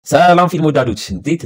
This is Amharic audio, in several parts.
ሰላም ፊልም ወዳጆች እንዴት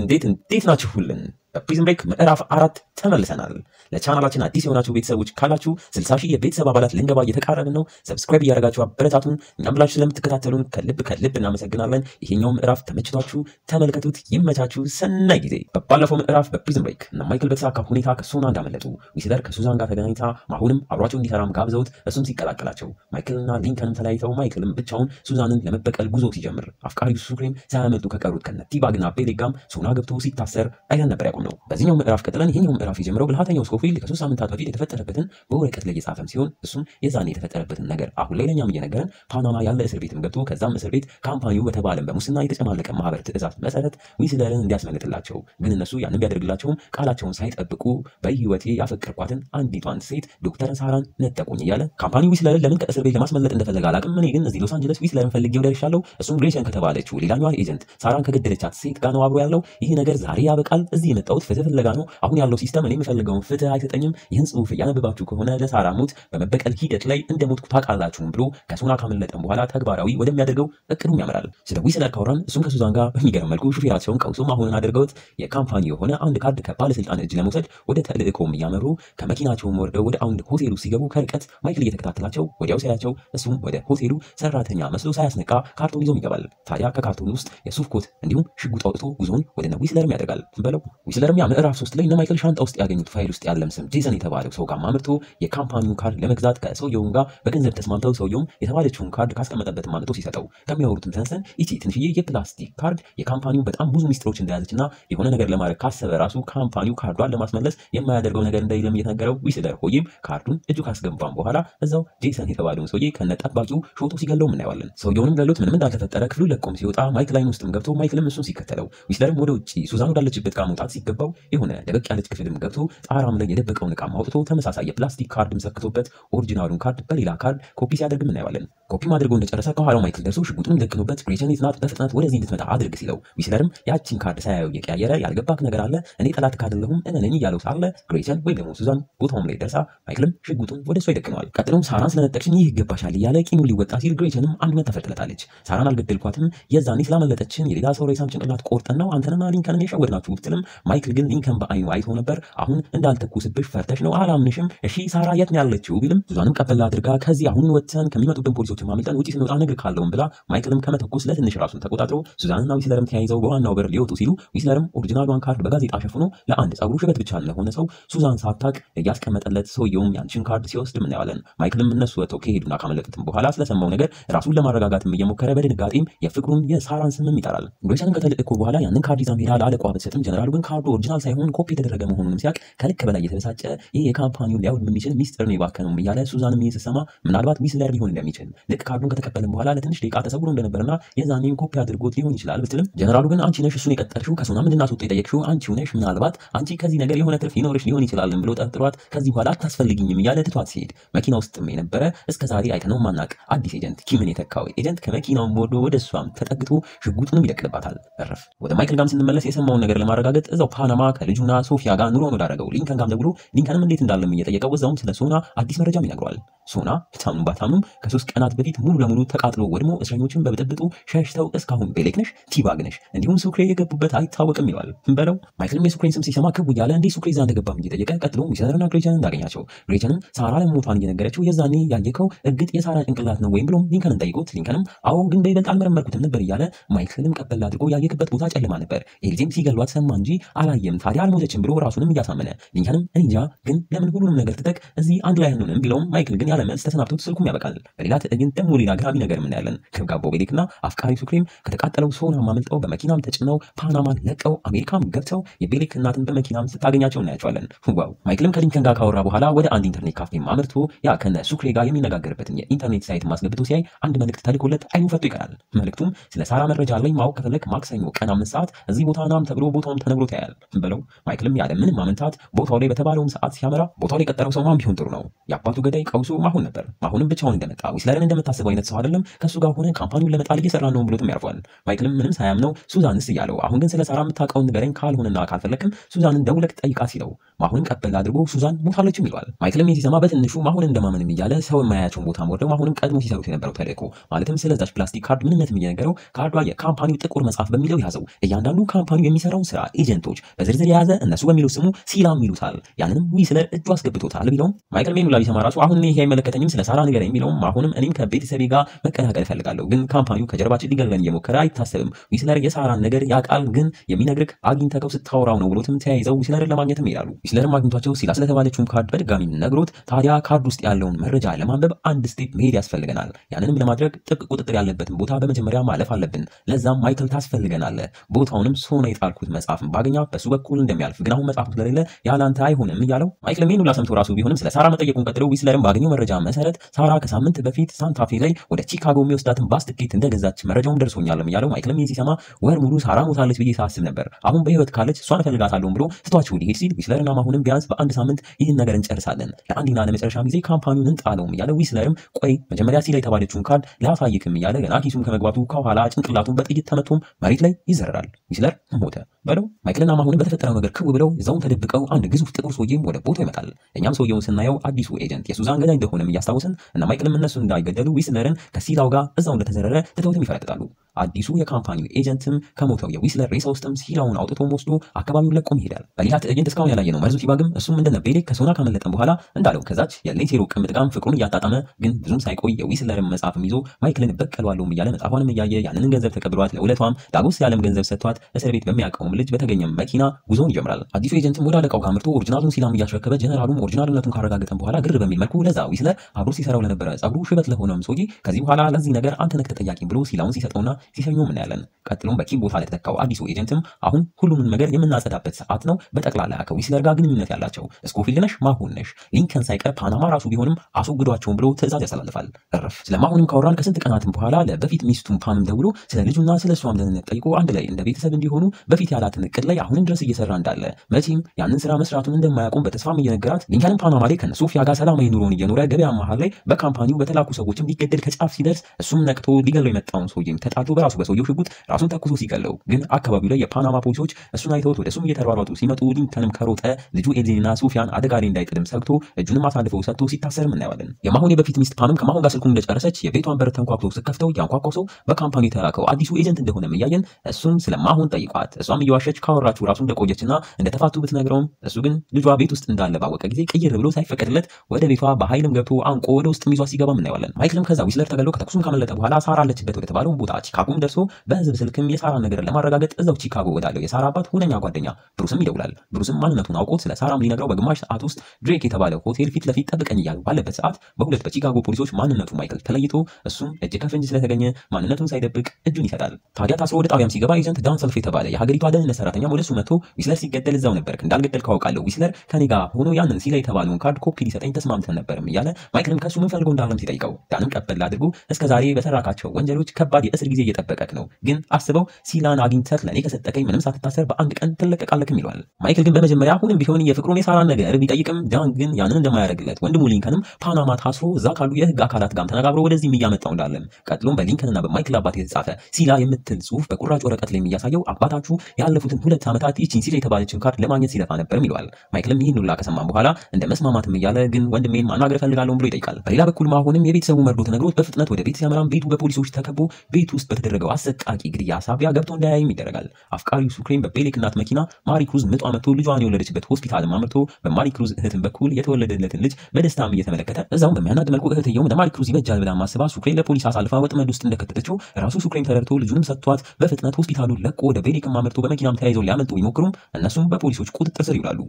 ናችሁልን? በፕሪዝን ብሬክ ምዕራፍ 4 ተመልሰናል። ለቻናላችን አዲስ የሆናችሁ ቤተሰቦች ካላችሁ 60 ሺህ የቤተሰብ አባላት ልንገባ እየተቃረብን ነው። ሰብስክራይብ እያደረጋችሁ አበረታቱን። እኛም ብላችሁ ስለምትከታተሉን ከልብ እናመሰግናለን። ይሄኛው ምዕራፍ ተመችቷችሁ ተመልከቱት። ይመቻችሁ። ሰናይ ጊዜ። በባለፈው ምዕራፍ በፕሪዝን ብሬክ እና ማይክል በተሳካ ሁኔታ ከሶና እንዳመለጡ ዊስለር ከሱዛን ጋር ተገናኝታ ማሁንም አብሯቸው እንዲሰራም ጋብዘውት እሱም ሲቀላቀላቸው ማይክልና ሊንከንም ተለያይተው ማይክልም ብቻውን ሱዛንን ለመበቀል ጉዞ ሲጀምር አፍቃሪው ሱክሬም ሳያመልጡ ከቀሩት ከነ ቲባግና ቤሌጋም ሶና ገብቶ ሲታሰር አይተን ነበር ያቆም ነው። በዚህኛው ምዕራፍ ቀጥለን ይሄኛው ምዕራፍ የጀመረው ብልሃተኛው ስኮፊልድ ከ3 ሳምንታት በፊት የተፈጠረበትን በወረቀት ላይ የጻፈም ሲሆን እሱም የዛኔ የተፈጠረበትን ነገር አሁን ላይ ለኛም እየነገረን ፓናማ ያለ እስር ቤትም ገብቶ ከዛም እስር ቤት ካምፓኒው በተባለም በሙስና የተጨማለቀ ማህበር ትዕዛዝ መሰረት ዊስለርን እንዲያስመልጥላቸው ግን እነሱ ያንን ቢያደርግላቸውም ቃላቸውን ሳይጠብቁ በህይወቴ ያፈቀርኳትን አንዲቷን ሴት ዶክተር ሳራን ነጠቁኝ እያለ ካምፓኒው ዊስለርን ለምን ከእስር ቤት ለማስመለጥ እንደፈለገ አላውቅም። እኔ ግን እዚህ ሎስ አንጀለስ ዊስለርን ፈልጌው ደርሻለሁ። እሱም ግሬቸን ከተባለችው ሌላኛዋ ኤጀንት ሳራን ከገደለቻት ሴት ጋር ነው አብሮ ያለው። ይህ ነገር ዛሬ ያበቃል። እዚህ የመጣሁት ፍትህ ፍለጋ ነው። አሁን ያለው ሲስተም እኔ የምፈልገውን ፍትህ አይሰጠኝም። ይህን ጽሁፍ እያነበባችሁ ከሆነ ለሳራ ሞት በመበቀል ሂደት ላይ እንደሞትኩ ታውቃላችሁም ብሎ ከሶና ካመለጠም በኋላ ተግባራዊ ወደሚያደርገው እቅዱም ያመራል። ስለ ዊስለር ካወራን እሱም ከሱዛን ጋር በሚገርም መልኩ ሹፌራቸውን ቀውሱም አሁንን አድርገውት የካምፓኒ የሆነ አንድ ካርድ ከባለስልጣን እጅ ለመውሰድ ወደ ተልእኮም እያመሩ ከመኪናቸውም ወርደው ወደ አንድ ሆቴሉ ሲገቡ ከርቀት ማይክል እየተከታተላቸው ወዲያው ሲያያቸው እሱም ወደ ሆቴሉ ሰራተኛ መስሎ ሳያስነቃ ካርቶን ይዞም ይገባል። ታዲያ ከካርቶን ውስጥ የሱፍ ኮት እንዲሁም ሽጉጥ አውጥቶ ጉዞውን ወደ ዊስለርም ያደርጋል በለው። ዊስለርም ያ ምዕራፍ 3 ላይ እነ ማይክል ሻንጣ ውስጥ ያገኙት ፋይል ውስጥ ያለም ስም ጄሰን የተባለው ሰው ጋር ማምርቶ የካምፓኒውን ካርድ ለመግዛት ከሰውየውም ጋር በገንዘብ ተስማምተው ሰውየውም የተባለችውን ካርድ ካስቀመጠበት ማምርቶ ሲሰጠው ከሚያወሩትም ተነስተን ይቺ ትንሽዬ የፕላስቲክ ካርድ የካምፓኒው በጣም ብዙ ሚስጥሮች እንደያዘችና የሆነ ነገር ለማድረግ ካሰበ ራሱ ካምፓኒው ካርዷን ለማስመለስ የማያደርገው ነገር እንደሌለም እየተነገረው ዊስለር ሆይም ካርዱን እጁ ካስገባም በኋላ እዛው ጄሰን የተባለውን ሰውዬ ከነጠባቂው ሾቶ ሲገለው እናየዋለን። ሰውየውንም ገሎት ምንም እንዳልተፈጠረ ክፍሉ ለቆም ሲወጣ ማይክል ላይን ውስጥም ገብቶ ማይክልም እሱን ሲከተለው ዊስለርም ወደ ውጪ ሱዛን ወዳለችበት ጋር መውጣት ሲገባው የሆነ ደበቅ ያለች ክፍልም ገብቶ ጣራም ላይ የደበቀውን ዕቃ አውጥቶ ተመሳሳይ የፕላስቲክ ካርድም ሰክቶበት ኦሪጂናሉን ካርድ በሌላ ካርድ ኮፒ ሲያደርግም እናየዋለን። ኮፒ ማድረጉ እንደጨረሰ ከኋላው ማይክል ደርሶ ሽጉጡን ደቅኖበት ግሬቸን የትናት በፍጥነት ወደዚህ እንድትመጣ አድርግ ሲለው ዊስለርም ያቺን ካርድ ሳያየው እየቀያየረ ያልገባክ ነገር አለ እኔ ጠላት ካደለሁም እነነኝ እያለው ሳለ ግሬቸን ወይ ደግሞ ሱዛን ቦታውም ላይ ደርሳ ማይክልም ሽጉጡን ወደ እሷ ይደቅነዋል። ቀጥሎም ሳራን ስለነጠቅሽኝ ይህ ይገባሻል እያለ ቂሙን ሊወጣ ሲል ግሬቸንም አንዱን ተፈትለታለች። ሳራን አልገደልኳትም የዛኔ ስላመለጠችን የሌላ ሰው ሬሳም ጭንቅላት ቆርጠን ነው አንተንና ሊንከንን የሸወድናችሁ ብትልም ማይክል ግን ሊንከን በአይኑ አይቶ ነበር። አሁን እንዳልተኩስብሽ ፈርተሽ ነው አላምንሽም። እሺ ሳራ የት ነው ያለችው ቢልም ሱዛንም ቀበላ አድርጋ ከዚህ አሁን ወጥተን ከሚመጡብን ፖሊሶች ማምልጠን ውጪ ስንወጣ ነገር ካለውም ብላ ማይክልም ከመተኩስ ለትንሽ ራሱን ተቆጣጥሮ ሱዛንና ዊስለርም ተያይዘው በዋናው በር ሊወጡ ሲሉ ዊስለርም ኦሪጂናሏን ካርድ በጋዜጣ ሸፍኖ ለአንድ ጸጉሩ ሽበት ብቻ ለሆነ ሰው ሱዛን ሳታቅ እያስቀመጠለት ሰውየውም ያንቺን ካርድ ሲወስድም እናያለን። ማይክልም እነሱ ወጥተው ከሄዱና ካመለጡትም በኋላ ስለሰማው ነገር ራሱን ለማረጋጋትም እየሞከረ በድንጋጤም የፍቅሩን የሳራን ስምም ይጠራል። ግሬቸንም ከተልእኮ በኋላ ያንን ካርድ ይዛም ሄዳ ለአለቋ ብትሰጥም ጀነራሉ ግን ካርዱ ኦሪጂናል ሳይሆን ኮፒ የተደረገ መሆኑንም ሲያቅ ከልክ በላይ የተበሳጨ ይህ የካምፓኒውን ሊያውድ የሚችል ሚስጥር ነው የባከነውም እያለ ሱዛንም ይህን ስትሰማ ምናልባት ዊስለር ሊሆን እንደሚችል ልክ ካርዱን ከተቀበልን በኋላ ለትንሽ ደቂቃ ተሰውሮ እንደነበርና የዛኔም ኮፒ አድርጎት ሊሆን ይችላል ብትልም ጀነራሉ ግን አንቺ ነሽ እሱን የቀጠርሽው ከሶና እንድናስወጣ የጠየቅሽው አንቺው ነሽ ምናልባት አንቺ ከዚህ ነገር የሆነ ትርፍ ይኖርሽ ሊሆን ይችላል ብሎ ጠርጥሯት ከዚህ በኋላ አታስፈልጊኝም እያለ ትቷት ሲሄድ መኪና ውስጥም የነበረ እስከዛሬ አይተነው ማናቅ አዲስ ኤጀንት ኪምን የተካው ኤጀንት ከመኪናውም ወርዶ ወደ እሷም ተጠግቶ ሽጉጡንም ይደቅልባታል። እረፍ ወደ ማይክል ጋም ስንመለስ የሰማውን ነገር ለማረጋገጥ እዛው ፓናማ ከልጁና ሶፊያ ጋር ኑሮን ወዳረገው ሊንከን ጋም ደውሎ ሊንከንም እንዴት እንዳለም እየጠየቀው እዛውም ስለ ሶና አዲስ መረጃም ይነግረዋል። ሶና ብታምኑም ባታምኑም ከ3 ቀናት በፊት ሙሉ ለሙሉ ተቃጥሎ ወድሞ እስረኞችን በብጥብጡ ሸሽተው እስካሁን ቤሌክ ነሽ ቲባግ ነሽ እንዲሁም ሱክሬ የገቡበት አይታወቅም ይለዋል በለው። ማይክልም የሱክሬን ስም ሲሰማ ክው እያለ እንዴ ሱክሬ እዛ እንደገባም እየጠየቀ ቀጥሎ ዊስለርና ግሬቸንን እንዳገኛቸው ግሬቸንም ሳራ ለሞቷን እየነገረችው የዛኔ ያየከው እግጥ የሳራ ጭንቅላት ነው ወይም ብሎም ሊንከንን ጠይቁት ሊንከንም አዎ ግን በይበልጥ አልመረመርኩትም ነበር እያለ ማይክልንም ቀበል አድርጎ ያየክበት ቦታ ጨለማ ነበር ኤልዜም ሲገሏት ሰማ እንጂ አላየም ታዲያ አልሞተችም ብሎ ራሱንም እያሳመነ ሊንከንም እንጃ ግን ለምን ሁሉንም ነገር ትተክ እዚህ አንድ ላይ አንሆንም ቢለውም ማይክል ግን ያለ መልስ ተሰናብቶት ስልኩም ያበቃል። በሌላ ትዕይንት ደግሞ ሌላ ግራሚ ነገር እናያለን። ከጋቦ ቤሌክና አፍቃሪ ሱክሬም ከተቃጠለው ሶና ማመልጠው በመኪናም ተጭነው ፓናማን ለቀው አሜሪካም ገብተው የቤሌክ እናትን በመኪናም ስታገኛቸው እናያቸዋለን። ዋው ማይክልም ከሊንከን ጋር ካወራ በኋላ ወደ አንድ ኢንተርኔት ካፌም አምርቶ ያ ከነ ሱክሬ ጋር የሚነጋገርበትን የኢንተርኔት ሳይት ማስገብቶ ሲያይ አንድ መልእክት ተልኮለት አይኑ ፈቶ ይቀራል። መልእክቱም ስለ ሳራ መረጃ ላይ ማወቅ ከፈለክ ማክሰኞ ቀን 5 ሰዓት እዚህ ቦታ ናም ተብሎ ቦታውም ተነግሮት ያያል። ይላል። በለው ማይክልም ያለ ምንም ማመንታት ቦታው ላይ በተባለውም ሰዓት ሲያመራ ቦታው ላይ የቀጠረው ሰው ማን ቢሆን ጥሩ ነው? የአባቱ ገዳይ ቀውሱ ማሁን ነበር። ማሁንም ብቻውን እንደመጣ ዊስለርን እንደምታስበው አይነት ሰው አይደለም። ከሱ ጋር ሆነ ካምፓኒውን ለመጣል እየሰራ ነው ብሎትም ያርፏል። ማይክልም ምንም ሳያምነው ሱዛንስ እያለው አሁን ግን ስለ ሳራ የምታውቀውን ንገረኝ፣ ካልሆነና ካልፈለክም ሱዛንን ደውለህ ጠይቃት ሲለው ማሁንም ቀበል አድርጎ ሱዛን ሞታለችም ይለዋል። ማይክልም ሲሰማ በትንሹ ማሁን እንደማመንም እያለ ሰው የማያቸውን ቦታ ወርደው ማሁንም ቀድሞ ሲሰሩት የነበረው ተልእኮ ማለትም ስለዛች ፕላስቲክ ካርድ ምንነትም እየነገረው ካርዷ የካምፓኒው ጥቁር መጽሐፍ በሚለው ያዘው። እያንዳንዱ ካምፓኒው የሚሰራውን ስራ ኤጀንቶች በዝርዝር የያዘ እነሱ በሚለው ስሙ ሲላም ይሉታል። ያንንም ዊስለር እጁ አስገብቶታል ቢለውም ማይክል ሜኑላ ቢሰማ ራሱ አሁን ይሄ አይመለከተኝም ስለ ሳራ ንገረኝ ቢለውም አሁንም እኔም ከቤተሰቤ ጋር መቀላቀል እፈልጋለሁ፣ ግን ካምፓኒው ከጀርባችን ሊገለን እየሞከረ አይታሰብም። ዊስለር የሳራን ነገር ያውቃል፣ ግን የሚነግርህ አግኝተኸው ስታወራው ነው ብሎትም ተያይዘው ዊስለርን ለማግኘትም ይሄዳሉ። ዊስለርም አግኝቷቸው ሲላ ስለተባለችውን ካርድ በድጋሚ ነግሮት ታዲያ ካርድ ውስጥ ያለውን መረጃ ለማንበብ አንድ ስቴፕ መሄድ ያስፈልገናል። ያንንም ለማድረግ ጥብቅ ቁጥጥር ያለበትን ቦታ በመጀመሪያ ማለፍ አለብን። ለዛም ማይክል ታስፈልገናለህ። ቦታውንም ሶና የጣልኩት መጽሐፍን ባገኛ በሱ በኩል እንደሚያልፍ ግን አሁን መጽሐፉ ስለሌለ ያላንተ አይሆንም እያለው ማይክል ሜኑላ ሰምቶ ራሱ ቢሆንም ስለ ሳራ መጠየቁን ቀጥሎ ዊስለርን ባገኘው መረጃ መሰረት ሳራ ከሳምንት በፊት ሳንታፌ ላይ ወደ ቺካጎ የሚወስዳትን ባስ ትኬት እንደገዛች መረጃውም ደርሶኛልም እያለው ማይክልም ሲሰማ ወር ሙሉ ሳራ ሞታለች ብዬ ሳስብ ነበር፣ አሁን በህይወት ካለች እሷን እፈልጋታለሁ ብሎ ስቷቸው ሊሄድ ሲል ዊስለርና ማሁንም ቢያንስ በአንድ ሳምንት ይህን ነገር እንጨርሳለን፣ ለአንዴና ለመጨረሻ ጊዜ ካምፓኒውን እንጣለውም እያለ ዊስለርም ቆይ መጀመሪያ ሲላ የተባለችውን ካርድ ላሳይክም እያለ ገና ኪሱም ከመግባቱ ከኋላ ጭንቅላቱን በጥይት ተመቶም መሬት ላይ ይዘረራል። ዊስለር ሞተ በለው ማይክልና ማሁንም በተፈጠረው ነገር ክው ብለው እዛውን ተደብቀው አንድ ግዙፍ ጥቁር ሰውዬም ወደ ቦታው ይመጣል። እኛም ሰውየውን ስናየው አዲሱ ኤጀንት የሱዛን ገዳይ እንደሆነም እያስታወስን እና ማይክልም እነሱ እንዳይገደሉ ዊስለርን ከሲላው ጋር እዛው እንደተዘረረ ትተውትም ይፈረጥጣሉ። አዲሱ የካምፓኒው ኤጀንትም ከሞተው የዊስለር ሬሳ ውስጥም ሲላውን አውጥቶ ወስዶ አካባቢውን ለቆም ይሄዳል። በሌላ ትዕይንት እስካሁን ያላየነው መርዙ ቲባግም እሱም እንደነ ቤሌክ ከሶና ካመለጠን በኋላ እንዳለው ከዛች የሌቴሮ ቅምጥቃም ፍቅሩን እያጣጣመ ግን ብዙም ሳይቆይ የዊስለርን መጽሐፍም ይዞ ማይክልን በቀለዋለሁ እያለ መጽሐፏንም እያየ ያንንን ገንዘብ ተቀብሏት ለውለቷም ዳጎስ ያለም ገንዘብ ሰጥቷት እስር ቤት በሚያውቀውም ልጅ በተገኘ መኪና ጉዞውን ይጀምራል። አዲሱ ኤጀንትም ወደ አለቃው ካምርቶ ኦሪጂናሉን ሲላም እያስረከበ ጀነራሉም ኦሪጂናልነቱን ካረጋገጠን በኋላ ግር በሚል መልኩ ለዛ ዊስለር አብሮ ሲሰራው ለነበረ ጸጉሩ ሽበት ለሆነም ሰውዬ ከዚህ በኋላ ለዚህ ነገር አንተ ነህ ተጠያቂ ብሎ ሲላውን ሲሰጠውና ሲሰኘው እናያለን። ቀጥሎም በኪም ቦታ ለተተካው አዲሱ ኤጀንትም አሁን ሁሉንም ነገር የምናጸዳበት ሰዓት ነው። በጠቅላላ ከዊስለር ጋር ግንኙነት ያላቸው ስኮፊልድ ነሽ፣ ማሁን ነሽ፣ ሊንከን ሳይቀር ፓናማ ራሱ ቢሆንም አስወግዷቸውን ብሎ ትዕዛዝ ያስተላልፋል። እረፍ ስለማሁንም ካወራን ከስንት ቀናትም በኋላ ለበፊት ሚስቱም ፓምም ደውሎ ስለ ልጁና ስለ እሷም ደህንነት ጠይቆ አንድ ላይ እንደ ቤተሰብ እንዲሆኑ በፊት ያላትን እቅድ ላይ አሁንም ድረስ እየሰራ እንዳለ መቼም ያንን ስራ መስራቱን እንደማያቆም በተስፋም እየነገራት ሊንከንም ፓናማ ላይ ከነሶፊያ ጋር ሰላማዊ ኑሮን እየኖረ ገበያ መሃል ላይ በካምፓኒው በተላኩ ሰዎችም ሊገደል ከጫፍ ሲደርስ እሱም ነቅቶ ሊገለው የመጣውን ሰውዬም ተጣልቶ በራሱ በሰውየው ሽጉጥ ራሱን ተኩሶ ሲገለው ግን አካባቢው ላይ የፓናማ ፖሊሶች እሱን አይተውት ወደ እሱም እየተሯሯጡ ሲመጡ ሊንከንም ከሮጠ ልጁ ኤድሊንና ሶፊያን አደጋ ላይ እንዳይጥልም ሰግቶ እጁንም አሳልፈው ሰጥቶ ሲታሰርም እናየዋለን። የማሁን የበፊት ሚስት ፓምም ከማሁን ጋር ስልኩን እንደጨረሰች የቤቷን በር ተንኳክቶ ስከፍተው ያንኳኳው ሰው በካምፓኒው የተላከው አዲሱ ኤጀንት እንደሆነም እያየን እሱም ስለማሁን ጠይቋት እሷም እየዋሸች ካወራችሁ ራሱ እንደቆየችና እንደተፋቱ ብትነግረውም እሱ ግን ልጇ ቤት ውስጥ እንዳለ ባወቀ ጊዜ ቅይር ብሎ ሳይፈቀድለት ወደ ቤቷ በኃይልም ገብቶ አንቆ ወደ ውስጥ ይዟ ሲገባም እናየዋለን። ማይክልም ከዛ ዊስለር ተገሎ ከተኩሱም ካመለጠ በኋላ ሳራ አለችበት ወደ ተባለው ቦታ ቺካጎም ደርሶ በህዝብ ስልክም የሳራ ነገር ለማረጋገጥ እዛው ቺካጎ ወዳለው የሳራ አባት ሁነኛ ጓደኛ ብሩስም ይደውላል። ብሩስም ማንነቱን አውቆት ስለ ሳራም ሊነግረው በግማሽ ሰዓት ውስጥ ድሬክ የተባለ ሆቴል ፊት ለፊት ጠብቀኝ እያሉ ባለበት ሰዓት በሁለት በቺካጎ ፖሊሶች ማንነቱ ማይክል ተለይቶ እሱም እጅ ከፍንጅ ስለተገኘ ማንነቱን ሳይደብቅ እጁን ይሰጣል። ታዲያ ታስሮ ወደ ጣቢያም ሲገባ ኤጀንት ዳን ሰልፍ የተባለ የሀገሪቷ ደህንነት ሰራተኛ ወደሱ መጥቶ ዊስለር ሲገደል እዛው ነበርክ እንዳልገደል ካውቃለሁ ዊስለር ከኔ ጋር ሆኖ ያንን ሲላ የተባለውን ካርድ ኮፒ ሊሰጠኝ ተስማምተን ነበርም እያለ ማይክልም ከሱ ምን ፈልጎ እንዳለም ሲጠይቀው ዳንም ቀበል አድርጎ እስከዛሬ በሰራካቸው ወንጀሎች ከባድ የእስር ጊዜ እየጠበቀክ ነው፣ ግን አስበው ሲላን አግኝተህ ለኔ ከሰጠቀኝ ምንም ሳትታሰር በአንድ ቀን ትለቀቃለክም ይለዋል። ማይክል ግን በመጀመሪያ አሁንም ቢሆን የፍቅሩን የሳራን ነገር ቢጠይቅም ዳን ግን ያንን እንደማያደርግለት ወንድሙ ሊንከንም ፓናማ ታስሮ እዛ ካሉ የህግ አካላት ጋር ተነጋግሮ ወደዚህም እያመጣው እንዳለም ቀጥሎም በሊንከንና በማይክል አባት የተጻፈ ሲላ የምትል ጽሁፍ በቁራጭ ወረቀት ላይ የሚያሳየው አባታችሁ ያለፉትን 2 ዓመታት ይቺን ሲላ የተባለችን ካርድ ለማግኘት ሲለፋ ነበርም ይለዋል። ማይክልም ይህን ሁላ ከሰማም በኋላ እንደ መስማማትም እያለ ግን ወንድሜን ማናገር ፈልጋለሁ ብሎ ይጠይቃል። በሌላ በኩል ማሁንም የቤተሰቡ መርዶ ተነግሮት በፍጥነት ወደ ቤት ሲያመራም ቤቱ በፖሊሶች ተከቦ ቤት ውስጥ በተደረገው አሰቃቂ ግድያ ሳቢያ ገብቶ እንዳያይም ይደረጋል። አፍቃሪው ሱክሬም በቤሌክ እናት መኪና ማሪ ክሩዝ ምጧ መጥቶ ልጇን የወለደችበት ሆስፒታል አምርቶ በማሪ ክሩዝ እህትን በኩል የተወለደለትን ልጅ በደስታም እየተመለከተ እዛውም በሚያናድ መልኩ እህትየውም ለማሪ ክሩዝ ይበጃል ብላ ማስባ ሱክሬም ለፖሊስ አሳልፋ ወጥመድ ውስጥ እንደከተተችው ራሱ ሱክሬም ተረድቶ ልጁንም ሰጥቷት በፍጥነት ሆስፒታሉን ለቆ ወደ ቤሌክም አምርቶ በመኪናም ተያይዘው ሊያመልጡ ይሞክሩም እነሱም በፖሊሶች ቁጥጥር ስር ይውላሉ።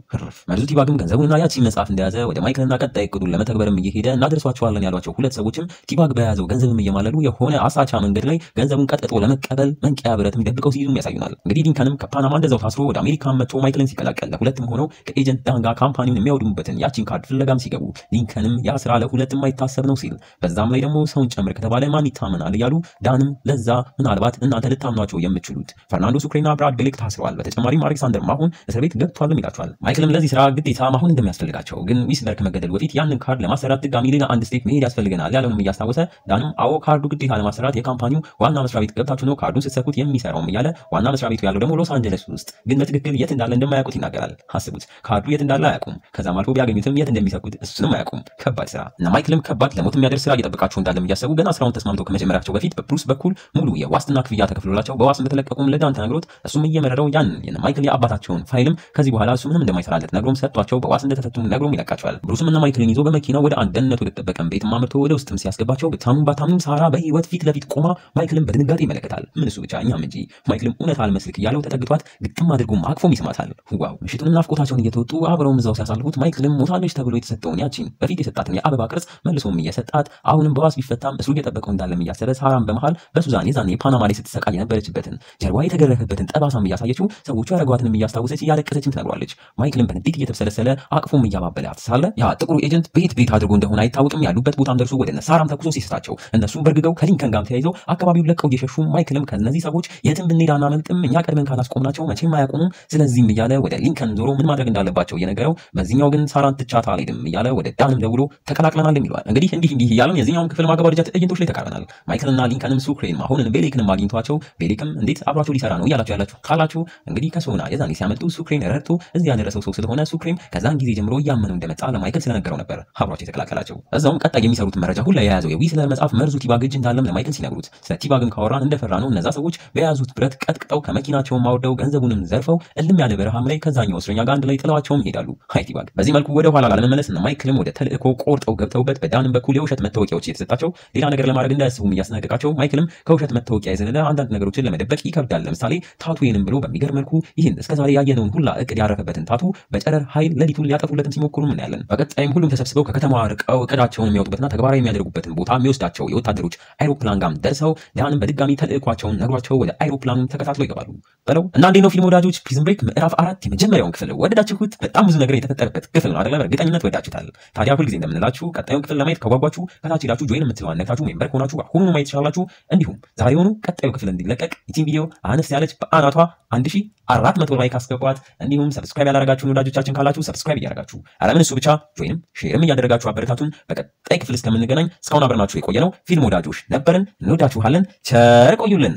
መርዙ ቲባግም ገንዘቡንና ያቺ መጽሐፍ እንደያዘ ወደ ማይክልና ቀጣይ እቅዱን ለመተግበርም እየሄደ እናደርሷቸዋለን ያሏቸው 2 ሰዎችም ቲባግ በያዘው ገንዘብም እየማለሉ የሆነ አሳቻ መንገድ ላይ ገንዘቡን ካርዱን ቀጥቶ ለመቀበል መንቂያ ብረትም ደብቀው ሲይዙም ያሳዩናል። እንግዲህ ሊንከንም ከፓናማ እንደዛው ታስሮ ወደ አሜሪካ መጥቶ ማይክልን ሲቀላቀል ለሁለትም ሆነው ከኤጀንት ዳን ጋር ካምፓኒውን የሚያወድሙበትን ያቺን ካርድ ፍለጋም ሲገቡ ሊንከንም ያ ስራ ለሁለትም አይታሰብ ነው ሲል በዛም ላይ ደግሞ ሰውን ጨምር ከተባለ ማን ይታመናል እያሉ ዳንም ለዛ ምናልባት እናንተ ልታምኗቸው የምትችሉት ፈርናንዶ ሱክሬና ብራድ ቤሌክ ታስረዋል። በተጨማሪም አሌክሳንደር ማሁን እስር ቤት ገብቷልም ይላቸዋል። ማይክልም ለዚህ ስራ ግዴታ ማሁን እንደሚያስፈልጋቸው ግን ዊስለር ከመገደሉ በፊት ያንን ካርድ ለማሰራት ድጋሚ ሌላ አንድ ስቴፕ መሄድ ያስፈልገናል ያለውንም እያስታወሰ ዳንም አዎ ካርዱ ግዴታ ለማሰራት የካምፓኒው ዋና መስሪያ ቤት ገብታችሁ ነው ካርዱን ስትሰኩት የሚሰራውም እያለ ዋና መስሪያ ቤቱ ያለው ደግሞ ሎስ አንጀለስ ውስጥ ግን በትክክል የት እንዳለ እንደማያውቁት ይናገራል። አስቡት ካርዱ የት እንዳለ አያውቁም። ከዛም አልፎ ቢያገኙትም የት እንደሚሰኩት እሱንም አያውቁም። ከባድ ስራ እና ማይክልም ከባድ ለሞት የሚያደርስ ስራ እየጠበቃቸው እንዳለም እያሰቡ ገና ስራውን ተስማምተው ከመጀመራቸው በፊት በብሩስ በኩል ሙሉ የዋስትና ክፍያ ተከፍሎላቸው በዋስ እንደተለቀቁም ለዳን ተነግሮት እሱም እየመረረው ያን ማይክል የአባታቸውን ፋይልም ከዚህ በኋላ እሱ ምንም እንደማይሰራለት ነግሮም ሰጥቷቸው በዋስ እንደተፈቱም ነግሮም ይለቃቸዋል። ብሩስም እና ማይክልን ይዞ በመኪናው ወደ አንድ ደህንነቱ የተጠበቀም ቤት አምርቶ ወደ ውስጥም ሲያስገባቸው በታሙን ባታሙን ሳራ በህይወት ፊት ለፊት ቆማ ማይክልን በድንጋጤ ይመለከታል። ምን እሱ ብቻ እኛም እንጂ ማይክልም እውነት አልመስልክ እያለው ተጠግቷት ግጥም አድርጎም አቅፎም ይስማታል። ዋው ምሽቱን ናፍቆታቸውን እየተወጡ አብረውም እዛው ሲያሳልፉት ማይክልም ሞታለች ተብሎ የተሰጠውን ያቺን በፊት የሰጣትን የአበባ ቅርጽ መልሶም እየሰጣት አሁንም በዋስ ቢፈታም እሱ እየጠበቀው እንዳለም እያሰበ ሳራም በመሃል በሱዛን የዛኔ ፓናማ ላይ ስትሰቃይ የነበረችበትን ጀርባ የተገረፈበትን ጠባሳም እያሳየችው ሰዎቹ ያረጓትንም እያስታወሰች እያለቀሰችም ትነግሯለች። ማይክልም በንዴት እየተብሰለሰለ አቅፎም እያባበላት ሳለ ያ ጥቁሩ ኤጀንት ቤት አድርጎ እንደሆነ አይታወቅም ያሉበት ቦታም ደርሶ ወደ ሳራም ተኩሶ ሲስታቸው እነሱም በርግገው ከሊንከን ጋር ተያይዘው አካባቢውን ለቀው እየሸሹ ማይክልም ከነዚህ ሰዎች የትም ብንሄድ አናመልጥም እኛ ቀድመን ካላስቆምናቸው መቼም አያቆሙም ስለዚህም እያለ ወደ ሊንከን ዞሮ ምን ማድረግ እንዳለባቸው እየነገረው በዚህኛው ግን ሳራን ትቻት አልሄድም እያለ ወደ ዳንም ደውሎ ተቀላቅለናል ይለዋል። እንግዲህ እንዲህ እያለን የዚህኛውን ክፍል ማገባደጃ ትዕይንቶች ላይ ተቃርናል። ማይክልና ሊንከንም ሱክሬን ማሁንን ቤሌክንም አግኝቷቸው ቤሌክም እንዴት አብሯቸው ሊሰራ ነው እያላችሁ ያላችሁ ካላችሁ እንግዲህ ከሶና የዛኔ ሲያመጡ ሱክሬን ረድቶ እዚህ ያደረሰው ሰው ስለሆነ ሱክሬን ከዛን ጊዜ ጀምሮ እያመነው እንደመጣ ለማይክል ስለነገረው ነበር አብሯቸው የተቀላቀላቸው። እዛውም ቀጣይ የሚሰሩት መረጃ ሁሉ የያዘው የዊስለር መጽሐፍ መርዙ ቲባግ እጅ እንዳለም ለማይክል ሲነግሩት ስለ ቲባግም ካወራን እንደፈራ ነው እነዛ ሰዎች በያዙት ብረት ቀጥቅጠው ከመኪናቸው ማውርደው ገንዘቡንም ዘርፈው እልም ያለ በረሃም ላይ ከዛኛው እስረኛ ጋር አንድ ላይ ጥለዋቸውም ይሄዳሉ። ሃይ ቲባግ በዚህ መልኩ ወደ ኋላ ላለመመለስ እና ማይክልም ወደ ተልእኮ ቆርጠው ገብተውበት በዳንም በኩል የውሸት መታወቂያዎች የተሰጣቸው ሌላ ነገር ለማድረግ እንዳያስቡም እያስጠነቀቃቸው ማይክልም ከውሸት መታወቂያ የዘለለ አንዳንድ ነገሮችን ለመደበቅ ይከብዳል። ለምሳሌ ታቱዬንም ብሎ በሚገርም መልኩ ይህን እስከዛሬ ያየነውን ሁላ እቅድ ያረፈበትን ታቱ በጨረር ኃይል ሌሊቱን ሊያጠፉለትም ሲሞክሩም እናያለን። በቀጣይም ሁሉም ተሰብስበው ከከተማዋ ርቀው እቅዳቸውን የሚያወጡበትና ተግባራዊ የሚያደርጉበትን ቦታ የሚወስዳቸው የወታደሮች አይሮፕላን ጋም ደርሰው ዳንም በድጋሚ ተልእኳቸውን ነግሯቸው ወደ አይሮፕላኑ ተከታትለው ይገባሉ በለው እና እንዴት ነው ፊልም ወዳጆች ፕሪዝን ብሬክ ምዕራፍ 4 የመጀመሪያውን ክፍል ወደዳችሁት? በጣም ብዙ ነገር የተፈጠረበት ክፍል ነው አይደል? በእርግጠኝነት ወዳችሁታል። ታዲያ ሁልጊዜ እንደምንላችሁ ቀጣዩን ክፍል ለማየት ከጓጓችሁ ከታች ሄዳችሁ ጆይን የምትለዋን ነክታችሁ ሜምበር ከሆናችሁ አሁኑኑ ማየት ትችላላችሁ። እንዲሁም ዛሬውኑ ቀጣዩ ክፍል እንዲለቀቅ ይህን ቪዲዮ አነስ ያለች በአናቷ 1400 ላይክ አስገቧት። እንዲሁም ሰብስክራይብ ያላደረጋችሁ ወዳጆቻችን ካላችሁ ሰብስክራይብ እያደረጋችሁ አለምን እሱ ብቻ ጆይንም ሼርም እያደረጋችሁ አበረታቱን። በቀጣይ ክፍል እስከምንገናኝ እስካሁን አብረናችሁ የቆየነው ፊልም ወዳጆች ነበርን። እንወዳችኋለን። ቸር ቆዩልን።